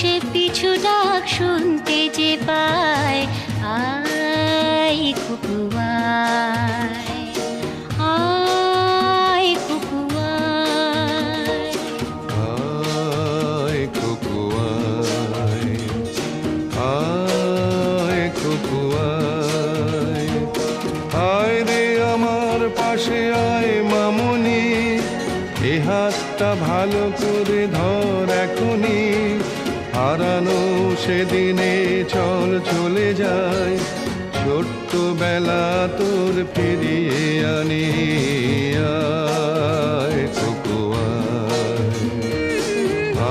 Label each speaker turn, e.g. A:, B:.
A: সে পিছু ডাক শুনতে যে পায়, আয় কুকু আয়, আয় কুকু আয়।
B: আয় কুকু আয়, আয় কুকু আয়। আয় রে আমার পাশে আয় মামুনি, এ হাতটা ভালো করে ধর এখনি। হারানো সেদিনে চল চলে যায়, ছোট্ট বেলা তোর ফিরিয়ে আনি। আয়